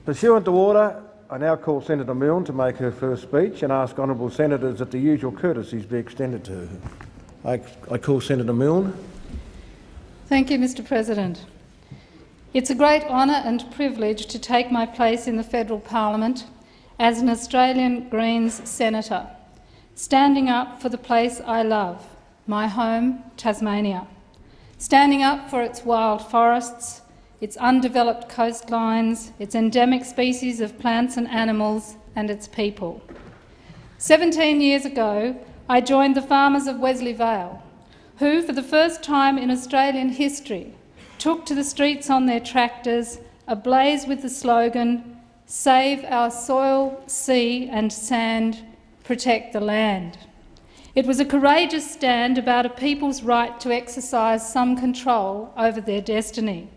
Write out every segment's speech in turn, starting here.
Pursuant to order, I now call Senator Milne to make her first speech and ask honourable senators that the usual courtesies be extended to her. I call Senator Milne. Thank you, Mr President. It's a great honour and privilege to take my place in the federal parliament as an Australian Greens senator, standing up for the place I love, my home, Tasmania, standing up for its wild forests, its undeveloped coastlines, its endemic species of plants and animals, and its people. 17 years ago, I joined the farmers of Wesley Vale, who, for the first time in Australian history, took to the streets on their tractors, ablaze with the slogan, "Save our soil, sea and sand, protect the land." It was a courageous stand about a people's right to exercise some control over their destiny.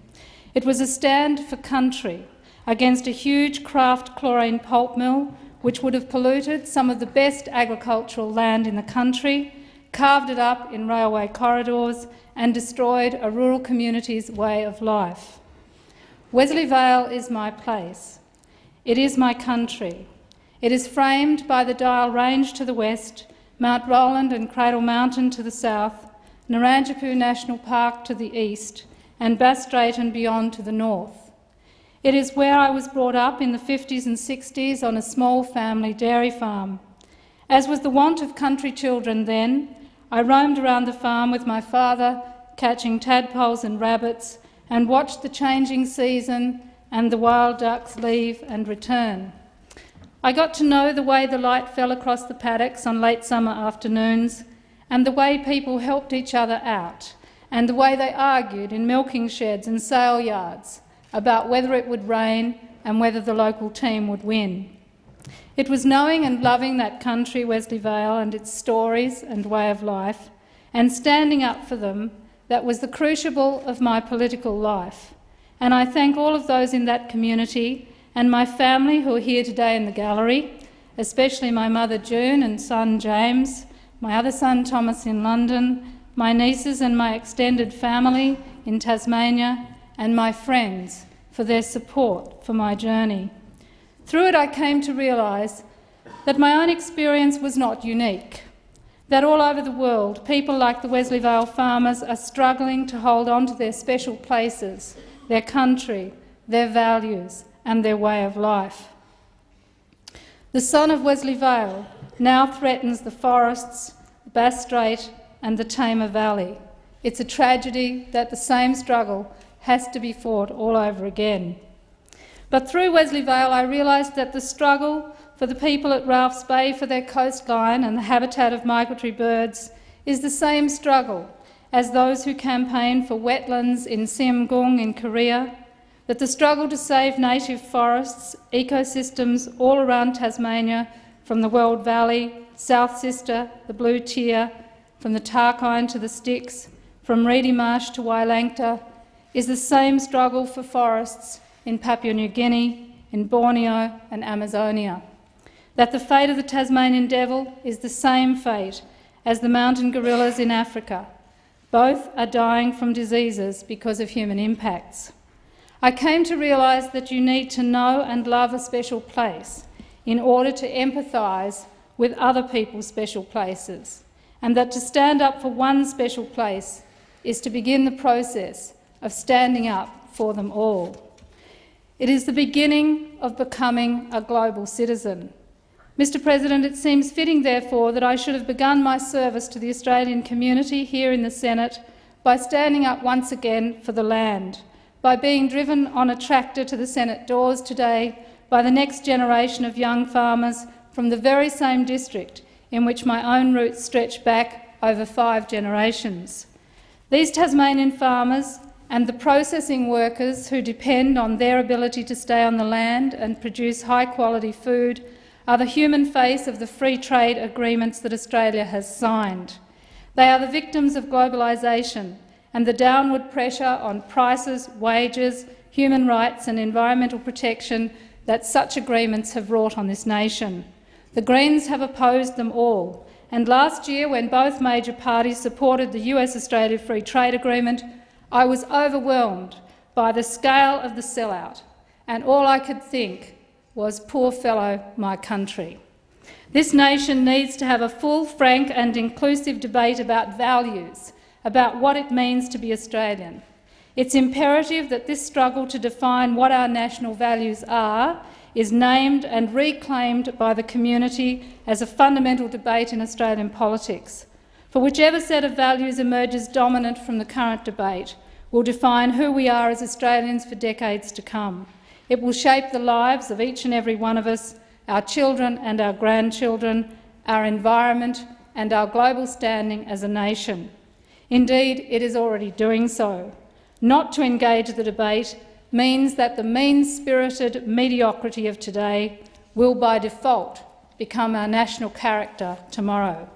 It was a stand for country against a huge kraft chlorine pulp mill which would have polluted some of the best agricultural land in the country, carved it up in railway corridors and destroyed a rural community's way of life. Wesley Vale is my place. It is my country. It is framed by the Dial Range to the west, Mount Roland and Cradle Mountain to the south, Naranjaku National Park to the east, and Bass Strait and beyond to the north. It is where I was brought up in the 50s and 60s on a small family dairy farm. As was the wont of country children then, I roamed around the farm with my father, catching tadpoles and rabbits, and watched the changing season and the wild ducks leave and return. I got to know the way the light fell across the paddocks on late summer afternoons, and the way people helped each other out, and the way they argued in milking sheds and sale yards about whether it would rain and whether the local team would win. It was knowing and loving that country, Wesley Vale, and its stories and way of life, and standing up for them, that was the crucible of my political life. And I thank all of those in that community and my family who are here today in the gallery, especially my mother June and son James, my other son Thomas in London, my nieces and my extended family in Tasmania, and my friends for their support for my journey. Through it I came to realise that my own experience was not unique, that all over the world people like the Wesley Vale farmers are struggling to hold on to their special places, their country, their values and their way of life. The sun of Wesley Vale now threatens the forests, Bass Strait and the Tamar Valley. It's a tragedy that the same struggle has to be fought all over again. But through Wesley Vale I realised that the struggle for the people at Ralphs Bay for their coastline and the habitat of migratory birds is the same struggle as those who campaign for wetlands in Seomgung in Korea, that the struggle to save native forests, ecosystems all around Tasmania, from the Weld Valley, South Sister, the Blue Tier, from the Tarkine to the Styx, from Reedy Marsh to Wailangta, is the same struggle for forests in Papua New Guinea, in Borneo and Amazonia. That the fate of the Tasmanian devil is the same fate as the mountain gorillas in Africa. Both are dying from diseases because of human impacts. I came to realise that you need to know and love a special place in order to empathise with other people's special places, and that to stand up for one special place is to begin the process of standing up for them all. It is the beginning of becoming a global citizen. Mr President, it seems fitting, therefore, that I should have begun my service to the Australian community here in the Senate by standing up once again for the land, by being driven on a tractor to the Senate doors today by the next generation of young farmers from the very same district in which my own roots stretch back over 5 generations. These Tasmanian farmers and the processing workers who depend on their ability to stay on the land and produce high-quality food are the human face of the free trade agreements that Australia has signed. They are the victims of globalisation and the downward pressure on prices, wages, human rights and environmental protection that such agreements have wrought on this nation. The Greens have opposed them all, and last year, when both major parties supported the US-Australia Free Trade Agreement, I was overwhelmed by the scale of the sellout and all I could think was, poor fellow, my country. This nation needs to have a full, frank and inclusive debate about values, about what it means to be Australian. It's imperative that this struggle to define what our national values are is named and reclaimed by the community as a fundamental debate in Australian politics. For whichever set of values emerges dominant from the current debate will define who we are as Australians for decades to come. It will shape the lives of each and every one of us, our children and our grandchildren, our environment and our global standing as a nation. Indeed, it is already doing so. Not to engage the debate means that the mean-spirited mediocrity of today will by default become our national character tomorrow.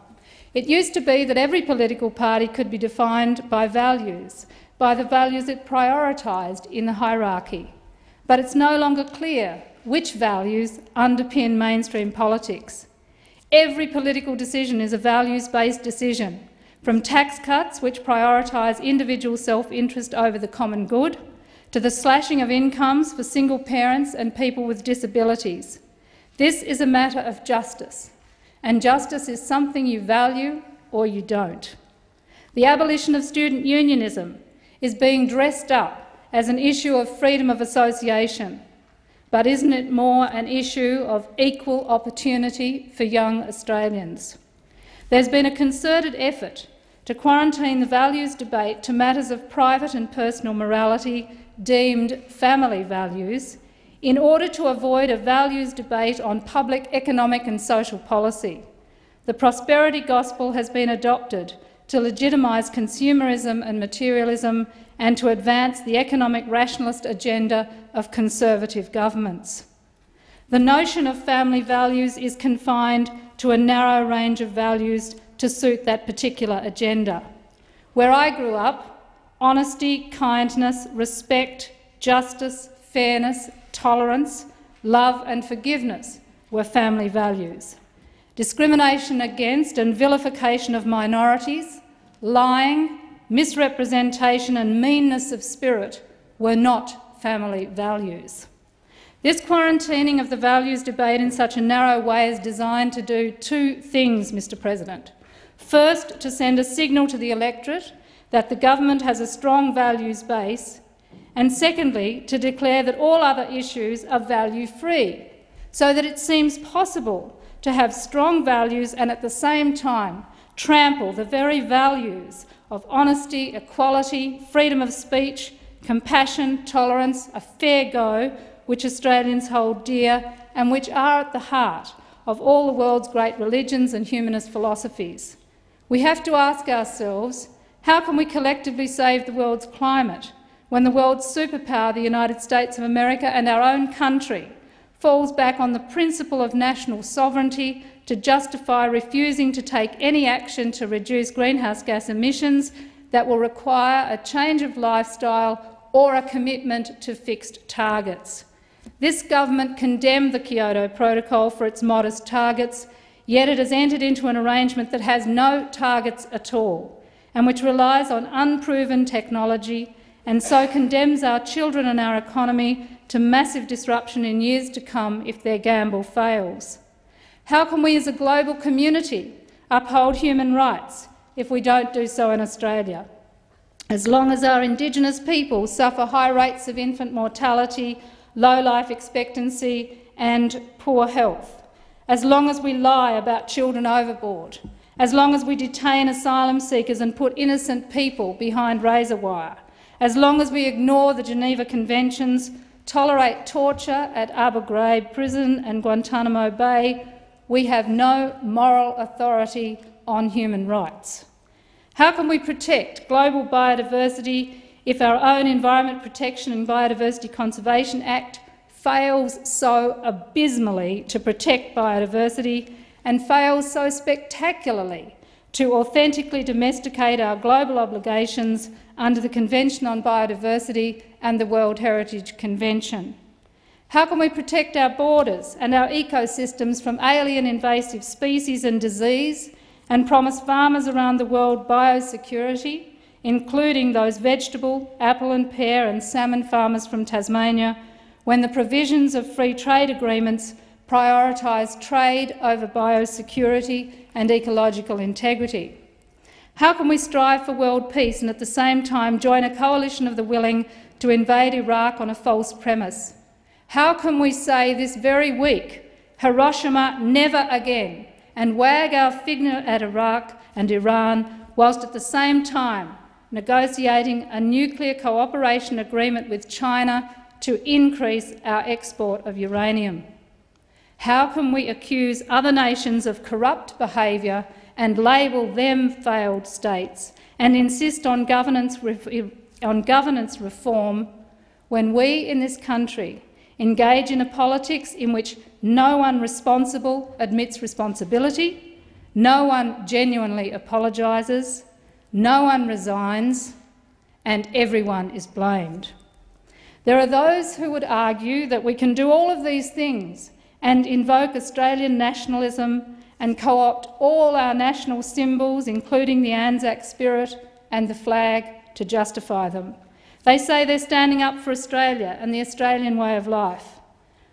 It used to be that every political party could be defined by values, by the values it prioritised in the hierarchy. But it's no longer clear which values underpin mainstream politics. Every political decision is a values-based decision, from tax cuts which prioritise individual self-interest over the common good, to the slashing of incomes for single parents and people with disabilities. This is a matter of justice, and justice is something you value or you don't. The abolition of student unionism is being dressed up as an issue of freedom of association, but isn't it more an issue of equal opportunity for young Australians? There's been a concerted effort to quarantine the values debate to matters of private and personal morality deemed family values in order to avoid a values debate on public economic and social policy. The prosperity gospel has been adopted to legitimise consumerism and materialism and to advance the economic rationalist agenda of conservative governments. The notion of family values is confined to a narrow range of values to suit that particular agenda. Where I grew up, honesty, kindness, respect, justice, fairness, tolerance, love and forgiveness were family values. Discrimination against and vilification of minorities, lying, misrepresentation and meanness of spirit were not family values. This quarantining of the values debate in such a narrow way is designed to do two things, Mr. President. First, to send a signal to the electorate that the government has a strong values base, and secondly, to declare that all other issues are value-free, so that it seems possible to have strong values and at the same time trample the very values of honesty, equality, freedom of speech, compassion, tolerance, a fair go, which Australians hold dear and which are at the heart of all the world's great religions and humanist philosophies. We have to ask ourselves, how can we collectively save the world's climate when the world's superpower, the United States of America, and our own country falls back on the principle of national sovereignty to justify refusing to take any action to reduce greenhouse gas emissions that will require a change of lifestyle or a commitment to fixed targets? This government condemned the Kyoto Protocol for its modest targets, yet it has entered into an arrangement that has no targets at all and which relies on unproven technology and so condemns our children and our economy to massive disruption in years to come if their gamble fails. How can we as a global community uphold human rights if we don't do so in Australia? As long as our Indigenous people suffer high rates of infant mortality, low life expectancy and poor health, as long as we lie about children overboard, as long as we detain asylum seekers and put innocent people behind razor wire, as long as we ignore the Geneva Conventions, tolerate torture at Abu Ghraib prison and Guantanamo Bay, we have no moral authority on human rights. How can we protect global biodiversity if our own Environment Protection and Biodiversity Conservation Act fails so abysmally to protect biodiversity and fails so spectacularly to authentically domesticate our global obligations under the Convention on Biodiversity and the World Heritage Convention? How can we protect our borders and our ecosystems from alien invasive species and disease and promise farmers around the world biosecurity, including those vegetable, apple and pear and salmon farmers from Tasmania, when the provisions of free trade agreements prioritise trade over biosecurity and ecological integrity? How can we strive for world peace and at the same time join a coalition of the willing to invade Iraq on a false premise? How can we say this very week, Hiroshima never again, and wag our finger at Iraq and Iran, whilst at the same time negotiating a nuclear cooperation agreement with China to increase our export of uranium? How can we accuse other nations of corrupt behaviour and label them failed states and insist on governance reform when we in this country engage in a politics in which no one responsible admits responsibility, no one genuinely apologises, no one resigns, and everyone is blamed? There are those who would argue that we can do all of these things and invoke Australian nationalism and co-opt all our national symbols, including the Anzac spirit and the flag, to justify them. They say they're standing up for Australia and the Australian way of life,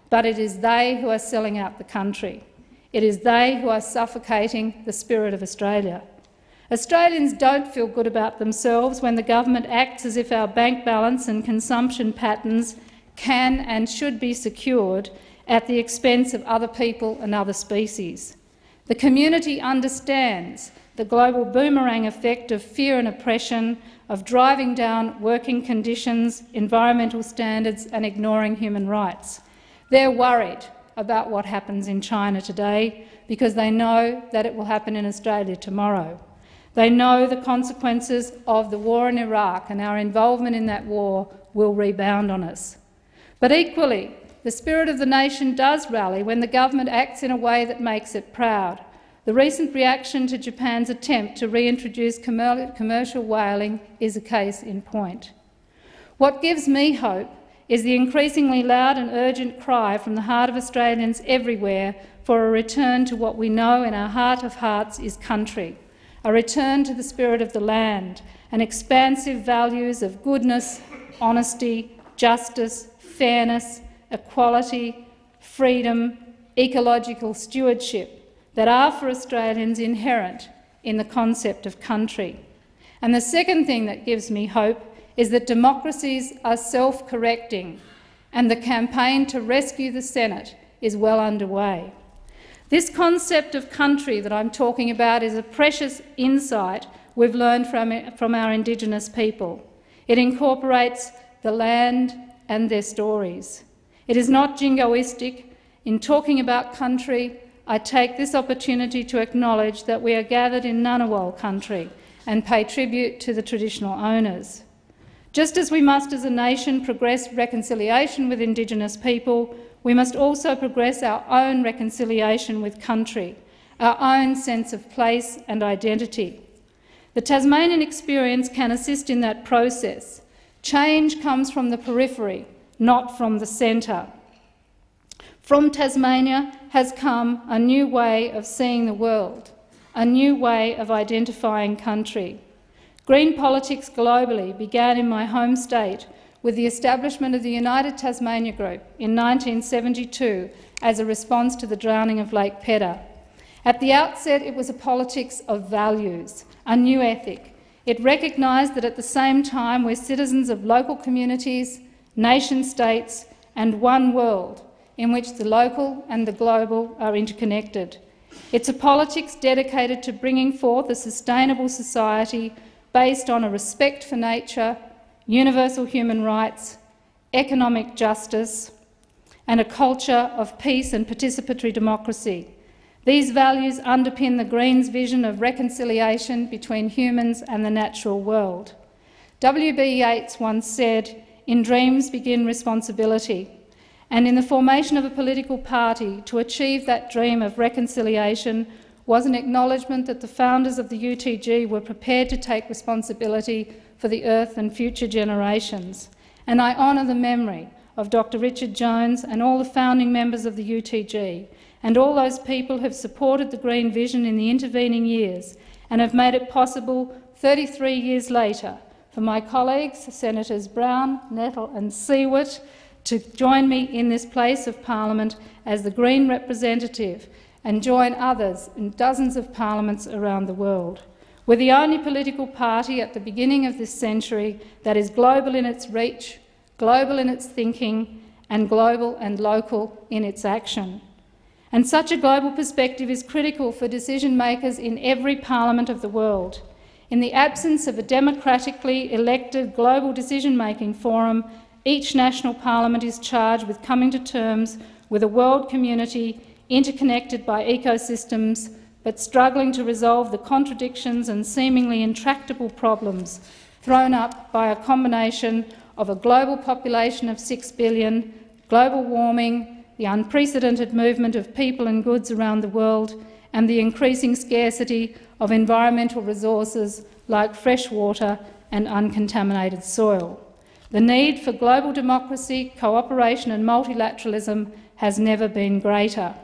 but it is they who are selling out the country. It is they who are suffocating the spirit of Australia. Australians don't feel good about themselves when the government acts as if our bank balance and consumption patterns can and should be secured at the expense of other people and other species. The community understands the global boomerang effect of fear and oppression, of driving down working conditions, environmental standards and ignoring human rights. They're worried about what happens in China today because they know that it will happen in Australia tomorrow. They know the consequences of the war in Iraq and our involvement in that war will rebound on us. But equally, the spirit of the nation does rally when the government acts in a way that makes it proud. The recent reaction to Japan's attempt to reintroduce commercial whaling is a case in point. What gives me hope is the increasingly loud and urgent cry from the heart of Australians everywhere for a return to what we know in our heart of hearts is country, a return to the spirit of the land, and expansive values of goodness, honesty, justice, fairness, equality, freedom, ecological stewardship that are for Australians inherent in the concept of country. And the second thing that gives me hope is that democracies are self-correcting and the campaign to rescue the Senate is well underway. This concept of country that I'm talking about is a precious insight we've learned from our Indigenous people. It incorporates the land and their stories. It is not jingoistic. In talking about country, I take this opportunity to acknowledge that we are gathered in Ngunnawal country and pay tribute to the traditional owners. Just as we must as a nation progress reconciliation with Indigenous people, we must also progress our own reconciliation with country, our own sense of place and identity. The Tasmanian experience can assist in that process. Change comes from the periphery, not from the centre. From Tasmania has come a new way of seeing the world, a new way of identifying country. Green politics globally began in my home state with the establishment of the United Tasmania Group in 1972 as a response to the drowning of Lake Pedder. At the outset, it was a politics of values, a new ethic. It recognised that at the same time we're citizens of local communities, nation-states and one world in which the local and the global are interconnected. It's a politics dedicated to bringing forth a sustainable society based on a respect for nature, universal human rights, economic justice, and a culture of peace and participatory democracy. These values underpin the Greens' vision of reconciliation between humans and the natural world. W.B. Yeats once said, "In dreams begin responsibility." And in the formation of a political party to achieve that dream of reconciliation was an acknowledgement that the founders of the UTG were prepared to take responsibility for the earth and future generations. And I honour the memory of Dr. Richard Jones and all the founding members of the UTG and all those people who have supported the Green Vision in the intervening years and have made it possible 33 years later for my colleagues, Senators Brown, Nettle and Seward, to join me in this place of Parliament as the Green representative and join others in dozens of parliaments around the world. We're the only political party at the beginning of this century that is global in its reach, global in its thinking, and global and local in its action. And such a global perspective is critical for decision-makers in every parliament of the world. In the absence of a democratically elected global decision-making forum, each national parliament is charged with coming to terms with a world community interconnected by ecosystems, but struggling to resolve the contradictions and seemingly intractable problems thrown up by a combination of a global population of 6 billion, global warming, the unprecedented movement of people and goods around the world, and the increasing scarcity of environmental resources like fresh water and uncontaminated soil. The need for global democracy, cooperation and multilateralism has never been greater.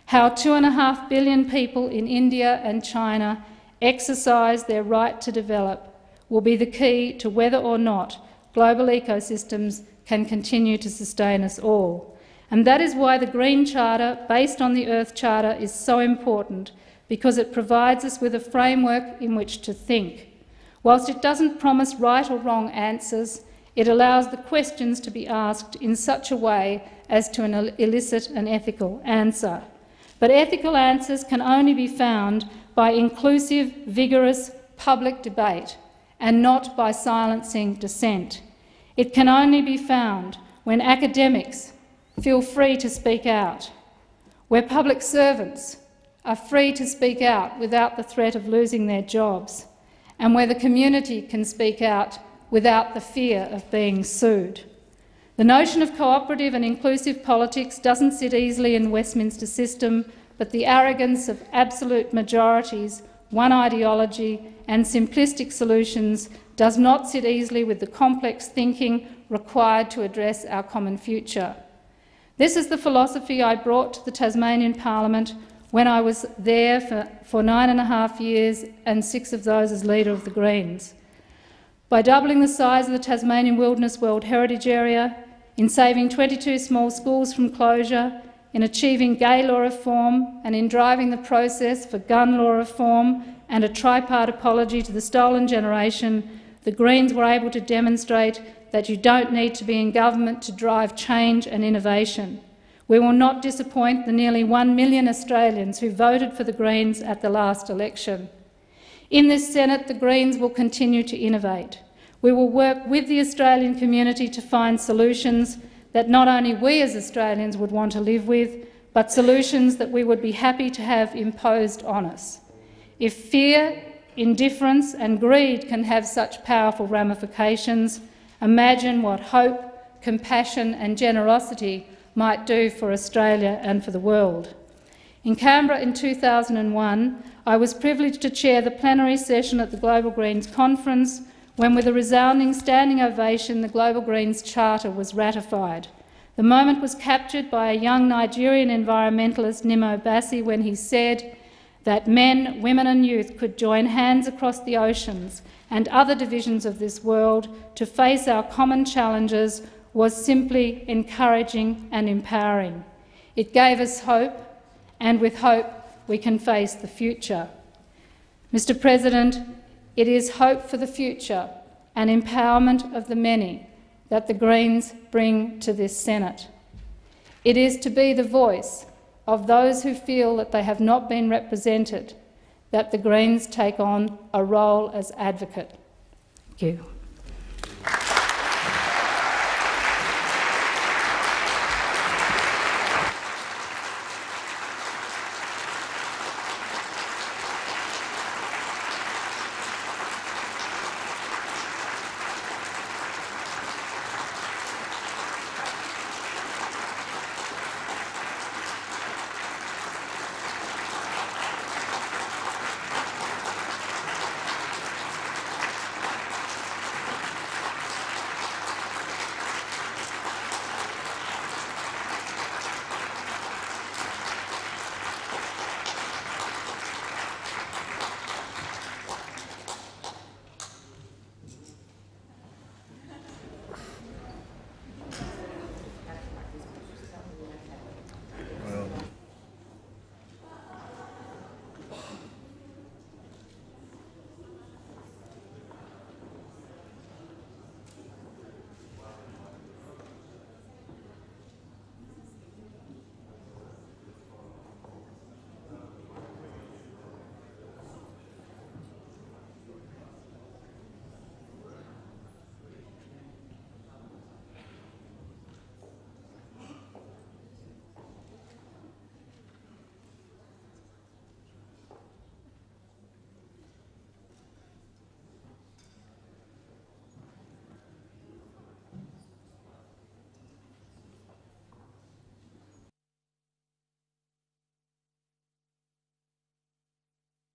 How 2.5 billion people in India and China exercise their right to develop will be the key to whether or not global ecosystems can continue to sustain us all. And that is why the Green Charter, based on the Earth Charter, is so important, because it provides us with a framework in which to think. Whilst it doesn't promise right or wrong answers, it allows the questions to be asked in such a way as to elicit an ethical answer. But ethical answers can only be found by inclusive, vigorous public debate, and not by silencing dissent. It can only be found when academics feel free to speak out, where public servants are free to speak out without the threat of losing their jobs, and where the community can speak out without the fear of being sued. The notion of cooperative and inclusive politics doesn't sit easily in the Westminster system, but the arrogance of absolute majorities, one ideology and simplistic solutions does not sit easily with the complex thinking required to address our common future. This is the philosophy I brought to the Tasmanian Parliament when I was there for 9.5 years, and 6 of those as leader of the Greens. By doubling the size of the Tasmanian Wilderness World Heritage Area, in saving 22 small schools from closure, in achieving gay law reform, and in driving the process for gun law reform and a tripart apology to the stolen generation, the Greens were able to demonstrate that you don't need to be in government to drive change and innovation. We will not disappoint the nearly 1 million Australians who voted for the Greens at the last election. In this Senate, the Greens will continue to innovate. We will work with the Australian community to find solutions that not only we as Australians would want to live with, but solutions that we would be happy to have imposed on us. If fear, indifference and greed can have such powerful ramifications, imagine what hope, compassion and generosity might do for Australia and for the world. In Canberra in 2001, I was privileged to chair the plenary session at the Global Greens Conference when, with a resounding standing ovation, the Global Greens Charter was ratified. The moment was captured by a young Nigerian environmentalist, Nimo Bassi, when he said that men, women and youth could join hands across the oceans and other divisions of this world to face our common challenges was simply encouraging and empowering. It gave us hope, and with hope we can face the future. Mr. President, it is hope for the future and empowerment of the many that the Greens bring to this Senate. It is to be the voice of those who feel that they have not been represented that the Greens take on a role as advocate. Thank you.